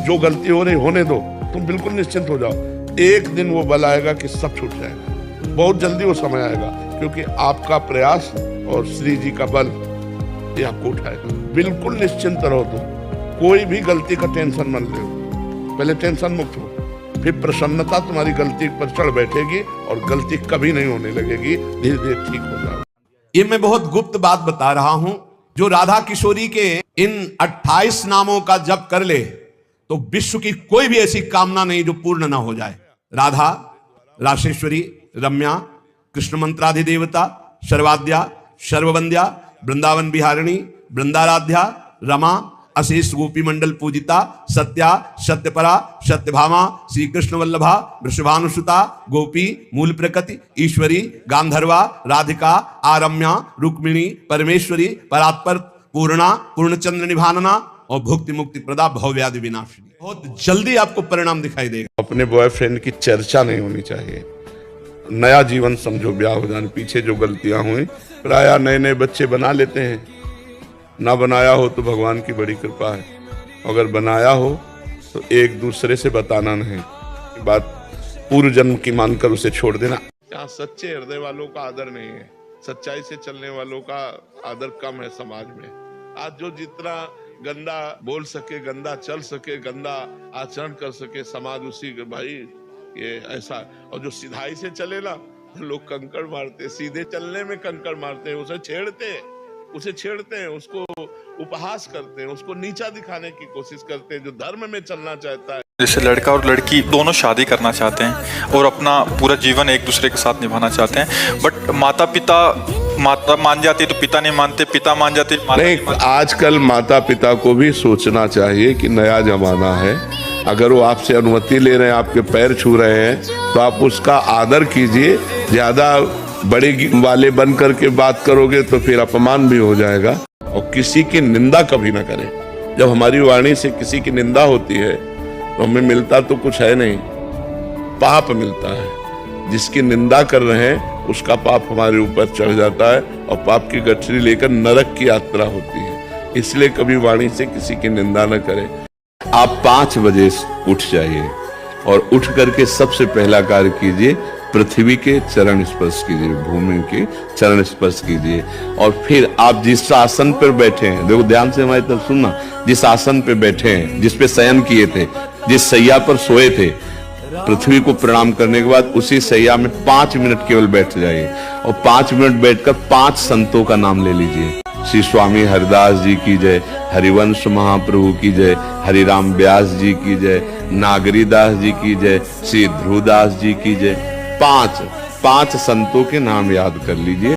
जो गलती हो रही होने दो, तुम बिल्कुल निश्चिंत हो जाओ। एक दिन वो बल आएगा कि सब छूट जाएगा, बहुत जल्दी वो समय आएगा, क्योंकि आपका प्रयास और श्री जी का बल ये आपको उठाएगा। बिल्कुल निश्चिंत रहो, तुम कोई भी गलती का टेंशन मत लो, पहले टेंशन मुक्त हो, फिर प्रसन्नता तुम्हारी गलती पर चढ़ बैठेगी और गलती कभी नहीं होने लगेगी, धीरे धीरे ठीक हो जाओ। ये मैं बहुत गुप्त बात बता रहा हूं। जो राधा किशोरी के इन 28 नामों का जप कर ले तो विश्व की कोई भी ऐसी कामना नहीं जो पूर्ण ना हो जाए। राधा, राशेश्वरी, रम्या, कृष्ण मंत्राधिदेवता, सर्वाद्या, सर्ववंद्या, वृंदावन बिहारिणी, वृंदाराध्या, रमा, अशेष गोपी मंडल पूजिता, सत्या, सत्यपरा, सत्यभामा, श्री कृष्ण वल्लभा, वृषभानुसुता, गोपी, मूल प्रकृति, ईश्वरी, गांधर्वा, राधिका, आरम्या, रुक्मिणी, परमेश्वरी, परात्पर, पूर्णा, पूर्णचंद्र निभानना और भुक्ति मुक्ति प्रदा, भवव्याधि विनाशिनी। बहुत जल्दी आपको परिणाम दिखाई देगा। अपने बॉयफ्रेंड की चर्चा नहीं होनी चाहिए। नया जीवन समझो, ब्याह हो जाने पीछे जो गलतियां हुई, प्रायः नए नए बच्चे बना लेते हैं, ना बनाया हो तो भगवान की बड़ी कृपा है, अगर बनाया हो तो एक दूसरे से बताना नहीं, बात पूर्व जन्म की मानकर उसे छोड़ देना। यहाँ सच्चे हृदय वालों का आदर नहीं है, सच्चाई से चलने वालों का आदर कम है समाज में। आज जो जितना गंदा बोल सके, गंदा चल सके, गंदा आचरण कर सके, समाज उसी भाई ये ऐसा। और जो सिधाई से चले ना, लोग कंकड़ मारते, सीधे चलने में कंकड़ मारते हैं, उसे छेड़ते हैं, उसको उपहास करते हैं, उसको नीचा दिखाने की कोशिश करते हैं, जो धर्म में चलना चाहता है। जैसे लड़का और लड़की दोनों शादी करना चाहते हैं और अपना पूरा जीवन एक दूसरे के साथ निभाना चाहते हैं, बट माता मान जाती तो पिता नहीं मानते, पिता मान जाते नहीं। आजकल माता पिता को भी सोचना चाहिए कि नया जमाना है, अगर वो आपसे अनुमति ले रहे हैं, आपके पैर छू रहे हैं, तो आप उसका आदर कीजिए। ज्यादा बड़े वाले बन करके बात करोगे तो फिर अपमान भी हो जाएगा। और किसी की निंदा कभी ना करें। जब हमारी वाणी से किसी की निंदा होती है तो हमें मिलता तो कुछ है नहीं, पाप मिलता है। जिसकी निंदा कर रहे हैं उसका पाप हमारे ऊपर चढ़ जाता है और पाप की गठरी लेकर नरक की यात्रा होती है। इसलिए कभी वाणी से किसी की निंदा न करें। आप 5 बजे उठ जाइए और उठ करके सबसे पहला कार्य कीजिए, पृथ्वी के चरण स्पर्श कीजिए, भूमि के चरण स्पर्श कीजिए। और फिर आप जिस आसन पर बैठे हैं, देखो ध्यान से हमारी तरफ सुनना, जिस आसन पे बैठे हैं, जिस पे शयन किए थे, जिस सैया पर सोए थे, पृथ्वी को प्रणाम करने के बाद उसी सैया में 5 मिनट केवल बैठ जाइए और 5 मिनट बैठकर 5 संतों का नाम ले लीजिए। श्री स्वामी हरिदास जी की जय, हरिवंश महाप्रभु की जय, हरिराम व्यास जी की जय, नागरीदास जी की जय, श्री ध्रुवदास जी की जय। 5 संतों के नाम याद कर लीजिए।